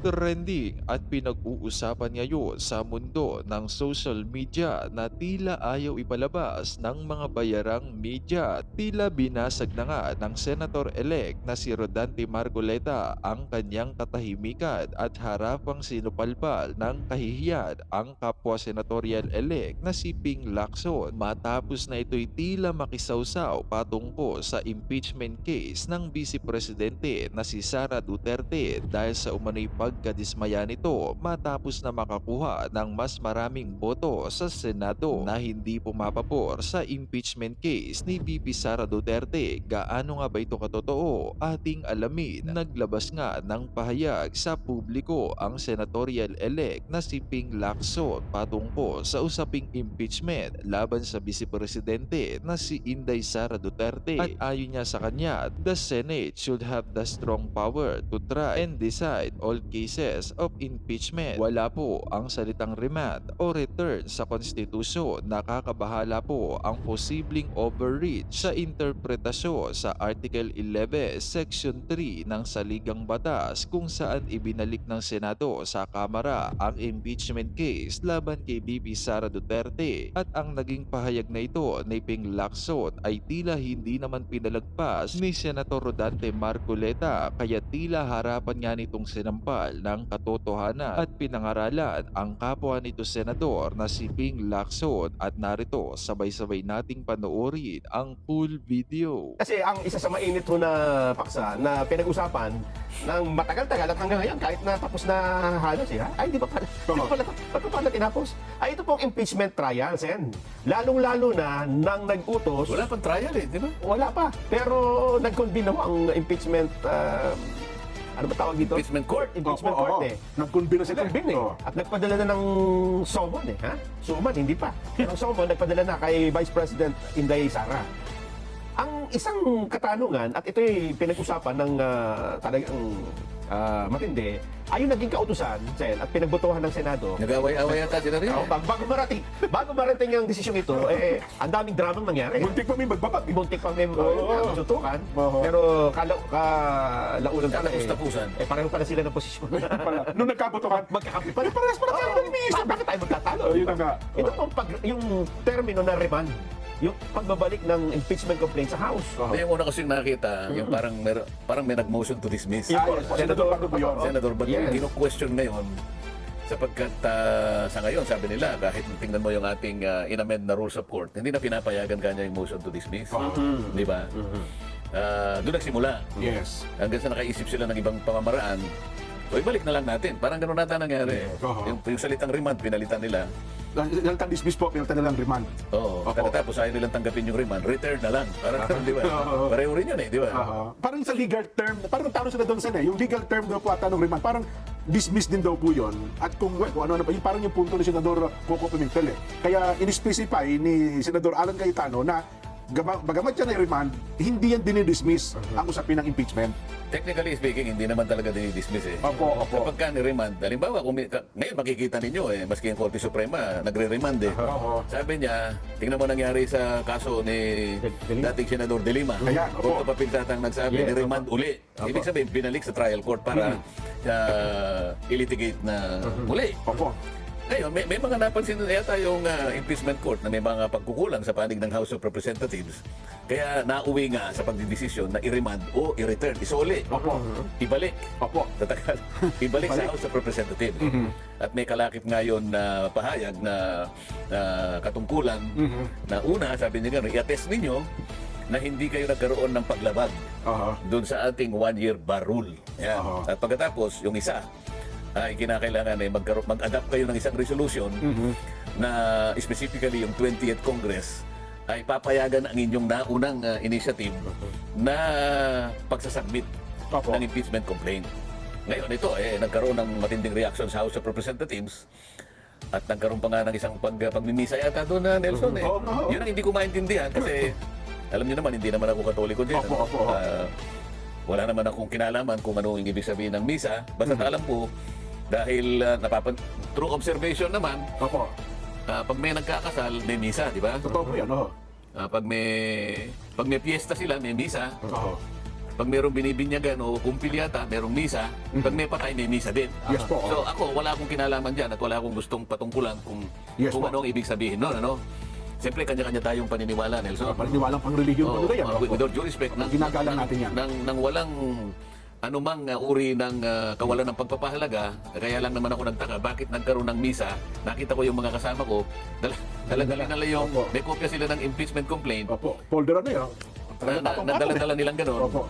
Trending at pinag-uusapan ngayon sa mundo ng social media na tila ayaw ipalabas ng mga bayarang media. Tila binasag na nga ng Senator-elect na si Rodante Marcoleta ang kanyang katahimikan at harapang sinupalpal ng kahihiyan ang kapwa senatorial-elect na si Ping Lacson matapos na ito'y tila makisawsaw patungkol sa impeachment case ng Vice Presidente na si Sara Duterte dahil sa umano'y pagkadismaya nito matapos na makakuha ng mas maraming boto sa Senado na hindi pumapabor sa impeachment case ni VP Sara Duterte. Gaano nga ba ito katotoo? Ating alamin. Naglabas nga ng pahayag sa publiko ang senatorial-elect na si Ping Lacson patungkol sa usaping impeachment laban sa Vice Presidente na si Inday Sara Duterte. At ayon niya sa kanya, the Senate should have the strong power to try and decide all cases of impeachment. Wala po ang salitang remand o return sa konstitusyon. Nakakabahala po ang posibleng overreach sa interpretasyon sa Article 11, Section 3 ng Saligang Batas kung saan ibinalik ng Senado sa Kamara ang impeachment case laban kay VP Sara Duterte. At ang naging pahayag na ito ni Ping Lacson ay tila hindi naman pinalagpas ni Senator Rodante Marcoleta, kaya tila harapan nga nitong sinampal ng katotohanan at pinangaralan ang kapwa nito senador na si Ping Lacson. At narito, sabay-sabay nating panoorin ang full video. Kasi ang isa sa mainit ho na paksa na pinag-usapan ng matagal-tagal at hanggang ngayon kahit na tapos na halos ay di ba pala, ba't pa pala tinapos? Ay ito pong impeachment trial, Sen. Lalong-lalo na nang nag-utos. Wala pang trial eh, di ba? Wala pa. Pero nag-convene ho ang impeachment ano ba tawag dito? Impeachment court. Impeachment court eh. Nag-convene na sila. Nag-convene eh. At nagpadala na ng summon eh. Ha? Summon, hindi pa. Ang summon, nagpadala na kay Vice President Inday Sara. Ang isang katanungan, at ito'y pinag-usapan ng talagang matindi, ay yung naging kautusan, Sen, at pinagbotohan ng Senado. Nag-away-away yata sila rin. Bago marating ang desisyon ito, ang daming dramang nangyari. Muntik pa may magbabag. Muntik pa may sutukan. Oo. Pero kalaunan pala Tapusan. pareho pala sila ng posisyon. Nung nagkabotohan, Magkakampi pala. Parehas pala tayo ng ministro. Bakit tayo magtatalo? yun na nga. Ito pong yung termino na remand, yung pagbabalik ng impeachment complaint sa House. Yung una kasing nakita, yung parang may nag-motion to dismiss. Senador Bago po yun. Senador Bago, Yes. kino-question ngayon sapagkat sa ngayon, sabi nila, kahit tingnan mo yung ating in-amend na rules of court, hindi na pinapayagan kanya yung motion to dismiss. Di ba? Doon nagsimula. Yes. Hanggang sa nakaisip sila ng ibang pamamaraan, o ibalik na lang natin. Parang ganun nata nangyari. Yung salitang remand, pinalitan nila. Yung dismiss po, pinalitan na lang remand. Oo. Pagkatapos ayaw nilang tanggapin yung remand, return na lang. Parang di ba? Pareho rin yun eh, di ba? Parang sa legal term, parang talo sila doon sa yung legal term daw po ata ng remand, parang dismiss din daw po yun. At kung ano-ano pa, yung parang yung punto ni Senador Coco Pimentel eh. Kaya in-specify ni Senador Alan Cayetano na bagamat yan ay remand, hindi yan dinidismiss ang usapin ng impeachment. Technically speaking, hindi naman talaga dinidismiss eh. Opo. Kapag ka ni-remand, halimbawa, ngayon makikita ninyo eh, maski yung Korte Suprema, nagre-remand eh. Sabi niya, tingnan mo nangyari sa kaso ni dating Senador De Lima. Ayan, Korte Papiltatang nagsabi, ni-remand uli. Ibig sabihin, binalik sa trial court para ilitigate na uli. Opo. Ngayon, may mga napansin na yata yung impeachment court na may mga pagkukulang sa panig ng House of Representatives. Kaya nauwi nga sa pagdidesisyon na i-remand o i-return, isole. Opo. Ibalik. Opo. Tatagal. Ibalik sa House of Representatives. At may kalakip ngayon na pahayag na katungkulan na una, sabi niya nga, i-attest ninyo na hindi kayo nagkaroon ng paglabag doon sa ating one-year bar rule. Yan. At pagkatapos, yung isa, ay kinakailangan ay mag-adapt kayo ng isang resolution na specifically yung 20th Congress ay papayagan ang inyong naunang initiative na pagsasubmit ng impeachment complaint. Ngayon ito nagkaroon ng matinding reaction sa House of Representatives at nagkaroon pa nga ng isang pagmimisa yata doon na Nelson eh. Yun ang hindi ko maintindihan kasi alam niyo naman hindi naman ako Katoliko din. Wala naman akong kinalaman kung ano yung ibig sabihin ng misa. Basta alam po, dahil through observation naman, pag may nagkakasal, may misa, di ba? Totoo po yan, Pag may piyesta sila, may misa. pag merong binibinyagan o kumpilyata, merong misa, pag may patay, may misa din. Yes po. So ako, wala akong kinalaman dyan at wala akong gustong patungkulan kung, Yes kung po. ano ang ibig sabihin nun, ano? Siyempre, kanya-kanya tayong paniniwala, Nelson. Paniniwalang pang-religion Oo, pa nila yan. with all due respect, Ginagalang natin yan. Nang walang anumang uri ng kawalan ng pagpapahalaga, kaya lang naman ako nagtaka, bakit nagkaroon ng misa, nakita ko yung mga kasama ko, dala-dala nila yung, Opo. may kopya sila ng impeachment complaint, Opo, folder ano yun? nadala-dala nilang gano'n. Opo.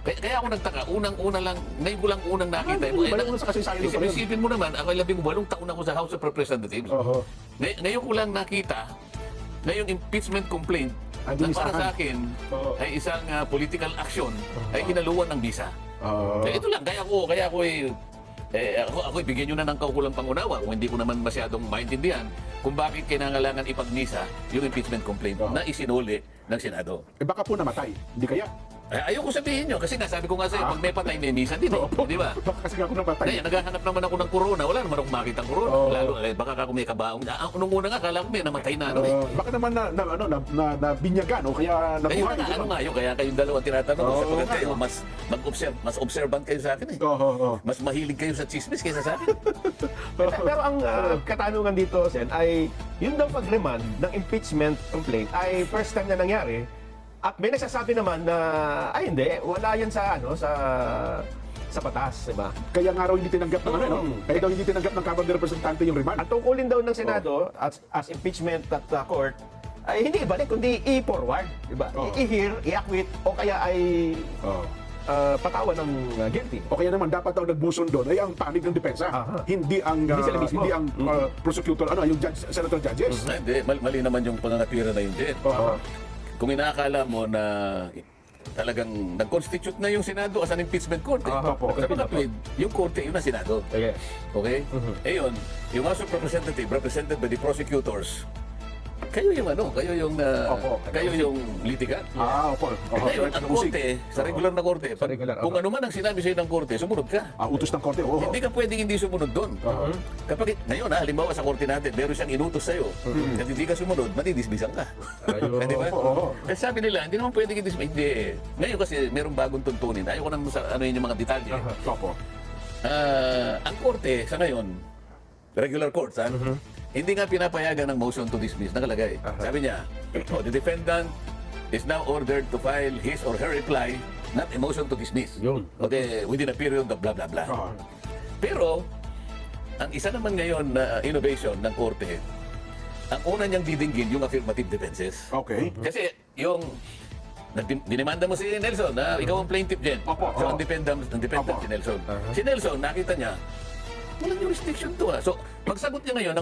Kaya ako nagtaka, unang-una lang, ngayon ko lang unang nakita. Balik mo sa kasaysayan mo pa yun. Isipin mo naman, ako ay 18 taon ako sa House of Representatives. Oho. Ngayon ko lang nakita na yung impeachment complaint Ay, na para binisahan. sa akin Oo. ay isang political action ay hinaluan ng misa. Ah, Kaya ito lang, kaya ako ako bigyan nyo na ng kaukulang pangunawa kung hindi ko naman masyadong maintindihan kung bakit kailangan ipagmisa yung impeachment complaint na isinuli ng Senado. baka po namatay. Hindi kaya? Ayoko sabihin nyo kasi nasabi ko nga sa'yo, pag may patay, may misa din eh. Di ba? Baka kasi ako namatay. Ngayon, naghahanap naman ako ng corona. Wala naman akong makita ng corona. Oo. Lalo, baka ako may kabaong. Nung una nga, kala ko may namatay na ano eh. Baka naman na binyagan o kaya Kayo nabuhay. na, ano nga yun, kaya kayong dalawa tinatanong ko Oo, sapagkat nga, kayo, no? mas observant kayo sa akin eh. Oo. Mas mahilig kayo sa chismis kaysa sa akin. Pero ang katanungan dito, Sen, ay yun daw pag-remand ng impeachment complaint ay first time na nangyari. At may nagsasabi naman na, ay hindi, wala yan sa, sa batas, di ba? Kaya nga raw hindi tinanggap ng ano, no? Mm. Kaya daw hindi tinanggap ng Kamara de Representante yung remand. Ang tungkulin daw ng Senado as impeachment at court ay hindi ibalik, kundi i-forward, di ba? Oo. I-hear, i-acquit, o kaya ay Oo. patawan ng guilty. O kaya naman dapat daw nagbuson doon ay ang panig ng depensa. Aha. Hindi ang Hindi sila mismo. hindi ang prosecutor yung judge, senator judges. Hindi, mali naman yung pangangatwira na yun din. Oo. Kung inaakala mo na talagang nag-constitute na yung Senado as an impeachment court. Opo. Sa mga plead, yung korte yun na Senado. Okay. Okay? Eh yun, yung House of Representative represented by the prosecutors, kayo yung Opo. kayo yung litigan. Opo. Ngayon, ang korte, sa regular na korte, Sa regular, kung ano man ang sinabi sa'yo ng korte, sumunod ka. Utos ng korte. Oo. Hindi ka pwedeng hindi sumunod doon. Kapag, ngayon halimbawa sa korte natin, meron siyang inutos sa'yo, at hindi ka sumunod, madidisbisan ka. Di ba? Oo. Kasi sabi nila, hindi naman pwedeng i-dismiss. Hindi. Ngayon kasi merong bagong tuntunin. Ayoko nang ano yun yung mga detalye. Opo. Ang korte sa ngayon, regular courts, hindi nga pinapayagan ng motion to dismiss. Nakalagay. Sabi niya, the defendant is now ordered to file his or her reply, not a motion to dismiss. Yun. Okay, within a period of blah blah blah. Oo. Pero, ang isa naman ngayon na innovation ng korte, ang una niyang didinggin yung affirmative defenses. Okay. Kasi yung dinimanda mo si Nelson na ikaw ang plaintiff dyan. Opo. So, ang defendant Opo. si Nelson. Si Nelson, nakita niya, walang jurisdiction to So, pagsagot niya ngayon,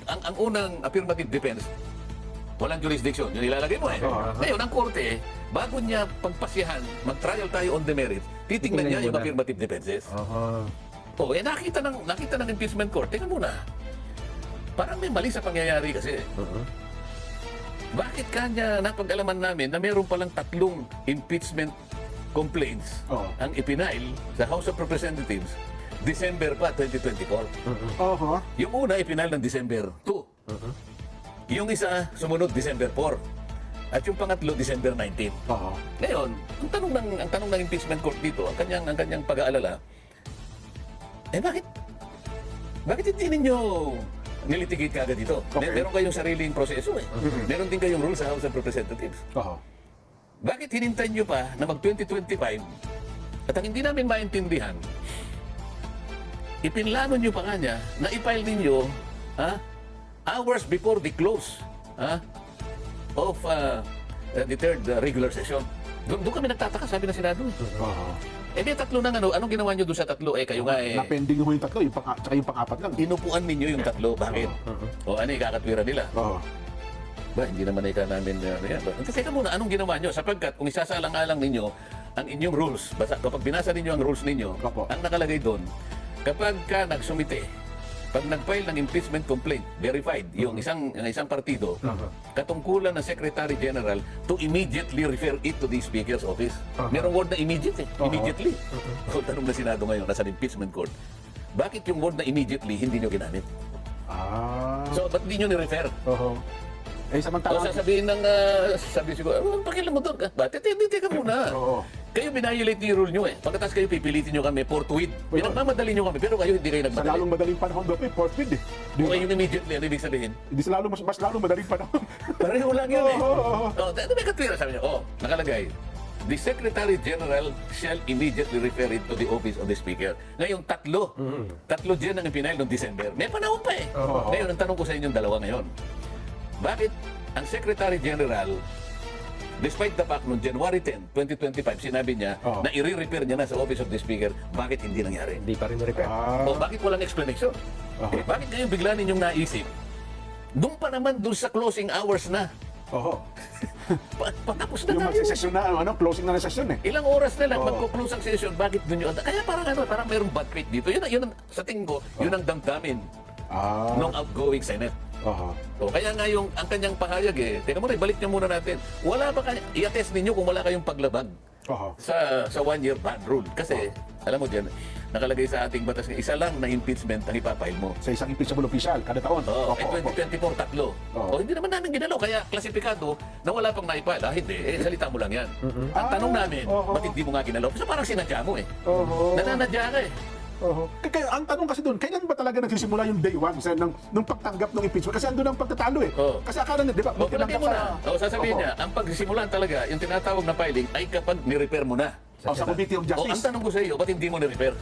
ang unang affirmative defense, walang jurisdiction. Yun ilalagay mo eh. Ngayon, ang korte, bago niya pagpasyahan, mag-trial tayo on the merits, titingnan niya yung affirmative defenses. Nakita ng impeachment court. Teka muna. Parang may mali sa pangyayari kasi. Bakit kanya napag-alaman namin na meron palang 3 impeachment complaints ang ipinail sa House of Representatives December pa 2024. Oho. Yung una ipinail ng December 2. Yung isa sumunod December 4. At yung pangatlo December 19. Oo. Ngayon, ang tanong ng impeachment court dito, ang kanyang pag-aalala, bakit hindi ninyo nilitigate kagad dito? Okay. Meron kayong sariling proseso eh. Meron din kayong rules sa House of Representatives. Oo. Bakit hinintay nyo pa na mag-2025 at ang hindi namin maintindihan, ipinlano nyo pa nga niya na i-file ninyo hours before the close of the third regular session. Doon kami nagtataka, sabi ng Senado. Oo. May 3 na anong ginawa nyo doon sa 3? Kayo nga Na-pending mo yung 3, tsaka yung pang-4 lang. inupuan ninyo yung 3. Bakit? Ikakatwira nila? Oo. Hindi naman ika namin yan. Teka muna, anong ginawa nyo? Sapagkat kung isasalang-alang ninyo ang inyong rules, kapag binasa ninyo ang rules ninyo, Opo. ang nakalagay doon, kapag ka nagsumite, pag nag-file ng impeachment complaint, verified, yung isang partido, katungkulan ng Secretary General to immediately refer it to the Speaker's office. Merong word na immediate immediately. So, tanong na Senado ngayon, nasa impeachment court, bakit yung word na immediately hindi nyo ginamit? So, ba't hindi nyo ni-refer? Oo. O Samantalang... sasabihin ng, sabi siguro, pakialam mo doon. Bakit? Hindi, teka muna. Oo. Kayo binayolate niyo yung rule nyo eh. Pagkatapos kayo pipilitin nyo kami for tweet. Pinagmamadali nyo kami, pero kayo hindi kayo Sa nagmadali. lalong madaling panahon daw po, fourth bid eh. Di Kung ba? kayo immediately, ano ibig sabihin? Hindi sa lalong, mas lalong madaling panahon. Pareho lang yun eh. Oo. Oh, may katwira sabi niya. Nakalagay. The Secretary General shall immediately refer it to the office of the Speaker. Ngayon, tatlo dyan ang ipinail noong December. May panahon pa eh. Oo. Ngayon, ang tanong ko sa inyong dalawa ngayon. Bakit ang Secretary General, despite the fact noong January 10, 2025, sinabi niya Oo. na i-repair niya na sa office of the Speaker, bakit hindi nangyari? Hindi pa rin na-repair. O bakit walang explanation? Oo. Bakit ngayon bigla ninyong naisip? Doon pa naman doon sa closing hours na. Oo. Patapos na Yung tayo. magsisesyon na, closing na ng session eh. Ilang oras na lang Oo. magko-close ang session, bakit doon yun? Kaya parang mayroong bad faith dito. Sa tingin ko, yun ang damdamin ng outgoing Senate. Oo. So, kaya nga ang kanyang pahayag teka muna, balik niyo muna natin. Wala ba kayo, i-attest ninyo kung wala kayong paglabag Oo. sa one-year ban rule. Kasi, alam mo dyan, nakalagay sa ating batas na isa lang na impeachment ang ipapile mo. Sa isang impeachable official, kada taon. Oo, Opo, opo. 2024, tatlo. Oo. Hindi naman namin ginalaw, kaya klasipikado na wala pang naipile. Hindi, salita mo lang yan. Ang tanong namin, Oo. ba't hindi mo nga ginalaw? Kasi parang sinadya mo Oo. Nananadya ka Oo. Kaya ang tanong kasi doon, kailan ba talaga nagsisimula yung day one nung pagtanggap ng impeachment? Kasi andun ang pagtatalo eh. Oo. Kasi akala na, di ba? O, palagay mo na. O, sasabihin Oo. niya, ang pagsimulan talaga, yung tinatawag na filing, ay kapag ni-repair mo na. O, sa Committee of O, ang Justice. tanong ko sa iyo, ba't hindi mo ni-repair?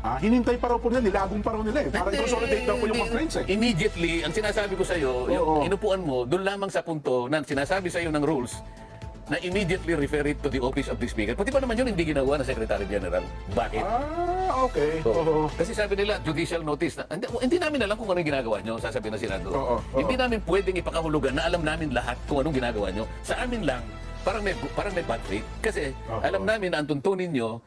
Hinintay pa raw po nila, nilagong pa raw nila eh. Parang consolidate daw po yung complaints eh. Immediately, ang sinasabi ko sa iyo, yung Oo. inupuan mo, doon lamang sa punto na sinasabi sa iyo ng rules, na immediately refer it to the office of the Speaker. Pati ba naman yun hindi ginagawa ng Secretary General? Bakit? Okay. So, Oo. kasi sabi nila, judicial notice. Hindi namin alam kung ano yung ginagawa nyo, sasabihin ng Senado. Oo, oo. Hindi namin pwedeng ipakahulugan na alam namin lahat kung anong ginagawa nyo. Sa amin lang, parang may bad faith. Kasi Oo. alam namin na ang tuntunin nyo,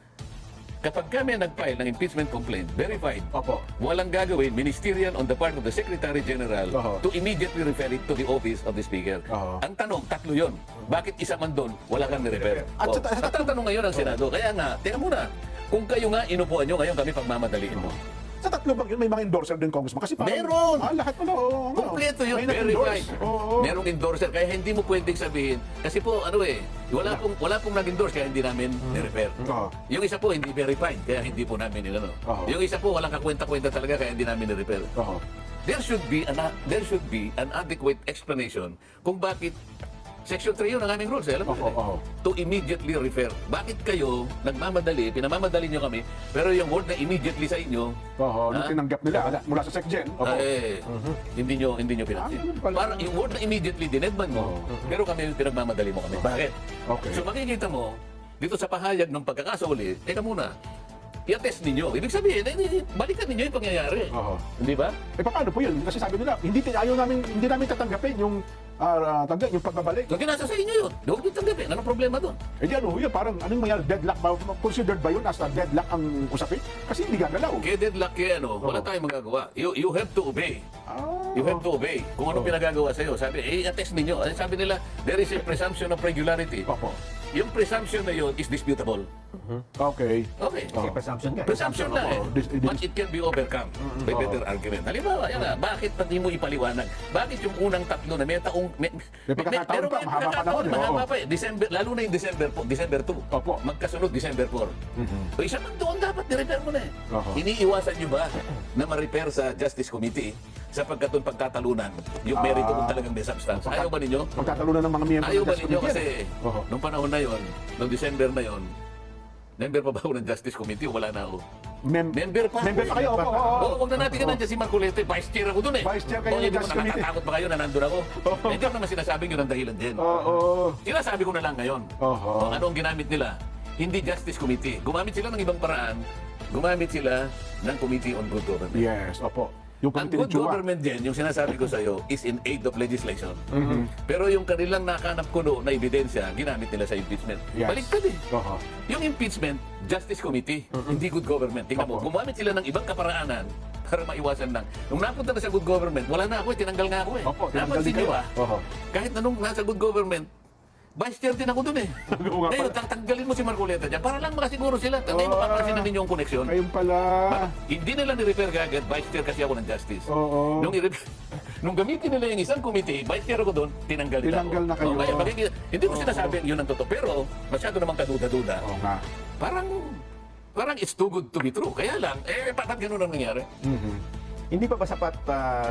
kapag kami nag-file ng impeachment complaint, verified, Opo. walang gagawin, ministerial on the part of the Secretary General Oo. to immediately refer it to the office of the Speaker. Oo. Ang tanong, tatlo yon. Bakit isa man doon, wala kang ni-refer? At sa- At tatanong ngayon ang Senado. Kaya nga, teka muna, kung kayo nga inupuan nyo, ngayon kami pagmamadaliin mo. Sa tatlo bang yun, may mga endorser din, Congressman? Kasi parang, Meron! lahat pala, oo. nga. Kompleto yun, May nag-endorse. verified. Oo. Merong endorser, kaya hindi mo pwedeng sabihin. Kasi po, wala pong nag-endorse, kaya hindi namin ni-refer. Oo. Yung isa po, hindi verified, kaya hindi po namin nilano. Oo. Yung isa po, walang kakwenta-kwenta talaga, kaya hindi namin ni-refer. Oo. There should be an adequate explanation kung bakit Section 3 yun ang aming rules, alam mo Oo, yun oo. To immediately refer. Bakit kayo pinamamadali nyo kami, pero yung word na immediately sa inyo, Oo, nung Ha? tinanggap nila mula sa SecGen. Opo. hindi nyo pinansin. ganun pala. Parang yung word na immediately, dinedman mo, pero kami pinagmamadali mo kami. Bakit? Okay. So makikita mo, dito sa pahayag ng pagkakasuli, teka muna, i-attest ninyo. Ibig sabihin, balikan ninyo yung pangyayari. Oo. Hindi ba? Paano po yun? Kasi sabi nila, hindi namin tatanggapin yung yung pagbabalik. Kung nasa sa inyo yun, huwag nyo tanggapin. Anong problema doon? Eh di yun, parang anong mayroon, deadlock ba? Considered ba yun as a deadlock ang usapin? Kasi hindi gagalaw. Kaya deadlock kaya wala tayong magagawa. You have to obey. You have to obey. Kung ano pinagagawa sa'yo. Sabi, attest ninyo. Sabi nila, there is a presumption of regularity. Opo. Yung presumption na yun is disputable. Okay. Okay. Kasi presumption nga. Presumption lang eh. Oo. But it can be overcome by better argument. Halimbawa, yan na, bakit pati mo ipaliwanag? Bakit yung unang tatlo na may taong... May pagkakataon pa, mahaba panahon, eh. Mahaba Oo. pa eh. December, lalo na yung December 2. Opo. Magkasunod December 4. O isa man doon dapat ni-repair mo na eh. Oo. Iniiwasan nyo ba na ma-repair sa Justice Committee sapagkat doon pagtatalunan yung merito kung talagang may substance? Ayaw ba ninyo? Pagkatalunan ng mga miyembro Ayaw ng ba Justice ninyo Committee kasi yan. Oo. nung panahon na yon, nung December na yon, member pa ba ako ng Justice Committee o wala na ako? Member pa. Member pa kayo, opo. Oo, huwag na natin ka nandiyan si Marcoleta. Vice chair ako dun eh. Vice chair kayo Oo, ng hindi mo Justice Committee. nakakatakot ba kayo na nandun ako? Hindi ko naman sinasabing yun ang dahilan din. Oo. Sinasabi ko na lang ngayon. Oo. Kung ano ang ginamit nila. Hindi Justice Committee. Gumamit sila ng ibang paraan. Gumamit sila ng Committee on Good Government. Yes, opo. Yung Ang committee good ni Chua. government din, yung sinasabi ko sa iyo, is in aid of legislation. Mm-hmm. Pero yung kanilang nakanap kuno na ebidensya, ginamit nila sa impeachment. Yes. Baliktad eh. Oo. Yung impeachment, Justice Committee, hindi good government. Tingnan mo, Opo. gumamit sila ng ibang kaparaanan para maiwasan lang. Nung napunta na sa good government, wala na ako eh, tinanggal nga ako eh. Opo, tinanggal Napansin din niyo kayo. ba? Oo. Kahit na nung nasa good government, vice chair din ako dun eh. Oo nga Ngayon, pala. tatanggalin mo si Marcoleta dyan para lang makasiguro sila. Hindi mapapansin na ninyo ang koneksyon. Ayun pala. Hindi nila ni-repair kagad, vice chair kasi ako ng justice. Oo. Nung i-repair, Nung gamitin nila yung isang committee, vice chair ako doon, tinanggal nila Tinanggal ako. na kayo. Kaya, hindi ko sinasabi yun ang totoo, pero masyado namang kaduda-duda. Oo nga. Parang it's too good to be true. Kaya lang, bakit ganun ang nangyari? Hindi pa ba sapat,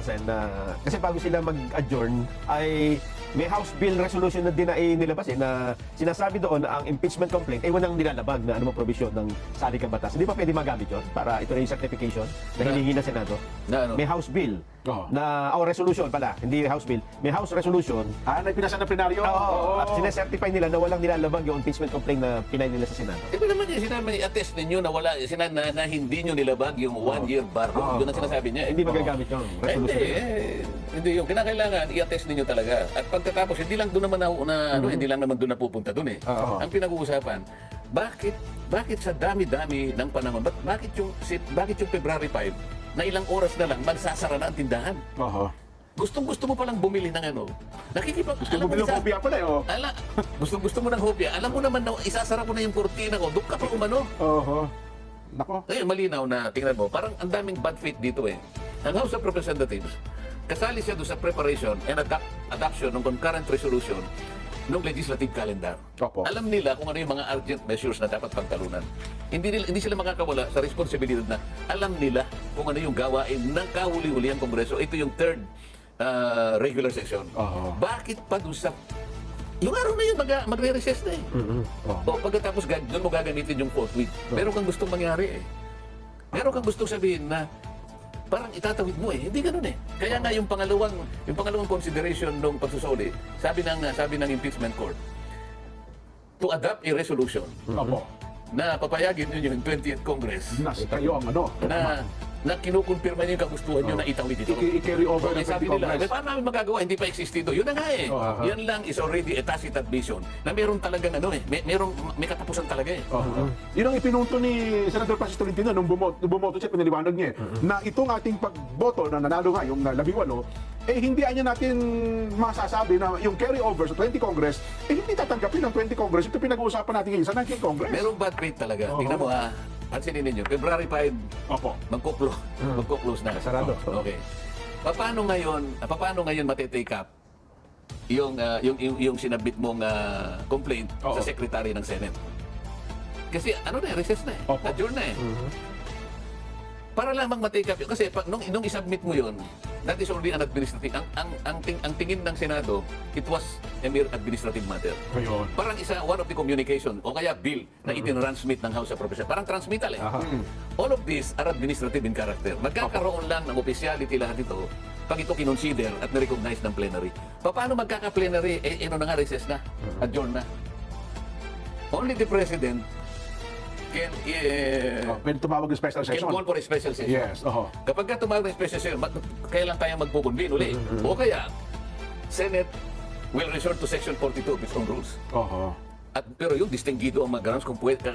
Sen, na kasi bago sila mag-adjourn ay may House Bill resolution na nilabas na sinasabi doon na ang impeachment complaint ay walang nilalabag na anumang provision ng salikang batas. Hindi pa pwede magamit yun para ito na yung certification na hinihingi ng Senado. Na ano? May House Bill Oo. resolution pala, hindi House Bill. May House resolution Na pinasa ng plenaryo? at sinesertify nila na walang nilalabag yung impeachment complaint na pinay nila sa Senado. Ito naman yung sinabi, i-attest ninyo na wala, na hindi nyo nilabag yung 1-year bar rule. Yun ang sinasabi niya. Hindi magagamit yung resolution. Hindi yung kinakailangan i-attest ninyo talaga. At pagkatapos hindi lang doon naman hindi lang naman doon napupunta doon eh. Oo. Ang pinag-uusapan, bakit sa dami-dami ng panahon, bakit yung February 5 na ilang oras na lang magsasara na ang tindahan? Oo. Gustong-gusto mo palang bumili ng ano. Gusto mo bilang kopya pala eh. Oh. Gusto mo ng hopya. Alam mo naman na isasara ko na yung kurtina ko. Doon ka pa umano. Oo. Nako. Ngayon, malinaw na, tingnan mo, parang ang daming bad faith dito eh. Ang House of Representatives, kasali siya doon sa preparation and adoption ng concurrent resolution ng legislative calendar. Opo. Alam nila kung ano yung mga urgent measures na dapat pagtalunan. Hindi sila makakawala sa responsibilidad na alam nila kung ano yung gawain ng kahuli-huli ang Kongreso. Ito yung third regular session. Oo. Bakit pa doon sa... Yung araw na yun, magre-recess na eh. O pagkatapos doon mo gagamitin yung fourth week. Meron kang gustong mangyari eh. Meron kang gustong sabihin na parang itatawid mo eh. Hindi ganun eh. Kaya nga yung pangalawang consideration ng pagsusuli, sabi ng impeachment court, to adopt a resolution Opo. na papayagin nyo yung 20th Congress Nas kayo ang ano. na kinukumpirma niyo yung kagustuhan nyo na itawid ito. I-carry over Okay, ng sabi 20 nila, Congress. paano namin magagawa? Hindi pa existido. Yun na nga eh. Yan lang is already a tacit admission na meron talagang may katapusan talaga eh. Yun ang ipinunto ni Senator Francis Tolentino nung bumoto siya, pinaliwanag niya na itong ating pagboto na nanalo nga, yung 18, hindi anya natin masasabi na yung carry over sa 20 Congress, hindi tatanggapin ng 20 Congress. Ito pinag-uusapan natin ngayon sa 19 Congress. Merong bad faith talaga. Tingnan mo ha. Pansinin ninyo, February 5, Opo. magko-close na. Sarado. Okay. Paano ngayon matitake up yung sinabit mong complaint Oo. sa Secretary ng Senate? Kasi recess na eh. Opo. Adjourn na eh. Para lamang matake up yun. Kasi nung isubmit mo yun, that is only an administrative. Ang tingin ng Senado, it was a mere administrative matter. Ayun. Parang one of the communication o kaya bill na itinransmit ng House of Representatives. Parang transmittal eh. All of these are administrative in character. Magkakaroon lang ng officiality lahat ito pag ito kinonsider at na-recognize ng plenary. Paano magkaka-plenary? Recess na. Adjourn na. Only the President can Pwede tumawag ng special can session. call for a special session. Yes. Oo. Kapag ka tumawag ng special session, kailan tayo magpupunbin uli? O kaya, Senate will resort to Section 42 of its own rules. Oo. Pero yung distinguido ang mga grounds kung pwede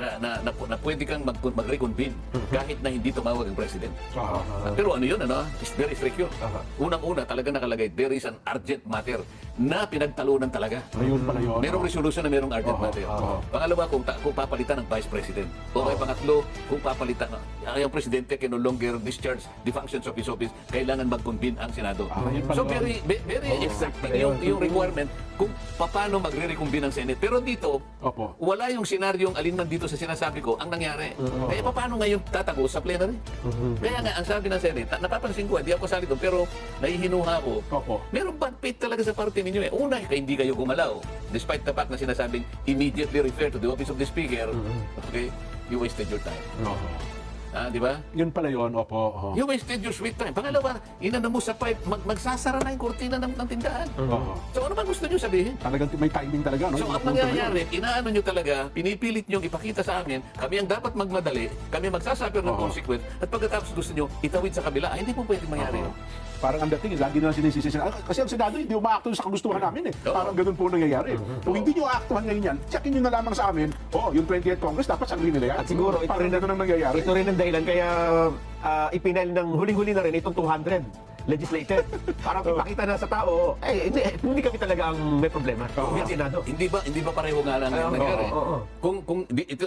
kang mag-reconvene kahit na hindi tumawag ang President. Oo. Pero ano yun, it's very strict yun. Unang-una, talaga nakalagay, there is an urgent matter na pinagtalunan talaga. Ayun pala yun. Merong resolution na merong urgent matter. Pangalawa, kung papalitan ng Vice President. O kaya pangatlo, kung papalitan, yung Presidente can no longer discharge the functions of his office, kailangan mag-convene ang Senado. Yun pala So yun. very exacting yung requirement kung paano magre-reconvene ang Senate. Pero dito, Opo. wala yung senaryong alinman dito sa sinasabi ko ang nangyari. Kaya paano ngayon tatagos sa plenary? Kaya nga, ang sabi ng Senate, napapansin ko, hindi ako kasali doon, pero nahihinuha ko. Opo. Merong bad faith talaga sa parte ninyo eh. Una, hindi kayo gumalaw. Despite the fact na sinasabing immediately refer to the office of the Speaker, okay, you wasted your time. Oo. Di ba? Yun pala yun. Opo. Oo. You wasted your sweet time. Pangalawa, inano mo sa pipe, magsasara na yung kurtina ng tindahan. Oo. So ano ba gusto nyo sabihin? Talagang may timing talaga. No? So Yung ang punto na yun. nangyayari, inaano nyo talaga, pinipilit nyo ipakita sa amin, kami ang dapat magmadali, kami magsasuffer ng consequence, at pagkatapos gusto nyo itawid sa kabila. Hindi po pwede mangyari yun. Parang ang dating, lagi na sinisisi sila. Kasi ang Senado, hindi umaakto sa kagustuhan namin eh. Oo. Parang ganun po nangyayari. Kung hindi nyo aaktuhan ngayon yan, checkin nyo na lamang sa amin, yung 20th Congress, dapat sangli nila yan. At siguro, ito Parang rin ganun ang nangyayari. Ito rin ang dahilan kaya ipinail ng huling-huli na rin itong 200 legislated. Para ipakita na sa tao, hindi kami talaga ang may problema. Yung Senado. Hindi ba pareho nga lang ang nangyari? oo.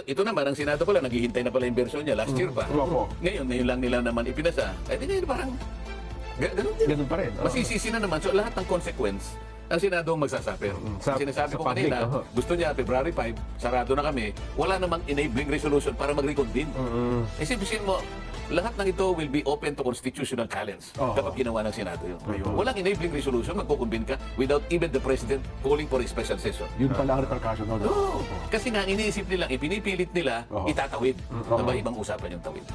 Ito naman, ang Senado pala, naghihintay na pala yung version niya, last year pa. Opo. Ngayon lang nila naman ipinasa. Di ngayon parang, Ganun din. Ganun pa rin. Oo. Masisisi na naman. So lahat ng consequence, ang Senado ang magsasuffer. Sa- Sinasabi sa ko public, kanina, gusto niya February 5, sarado na kami, wala namang enabling resolution para mag-reconvene. Isipin mo, lahat ng ito will be open to constitutional challenge kapag ginawa ng Senado yun. Walang enabling resolution, magkukumbin ka without even the President calling for a special session. Yun pala ang repercussion. No? No. Kasi nga, iniisip nila, ipinipilit nila, itatawid. Aba, ibang usapan yung tawid.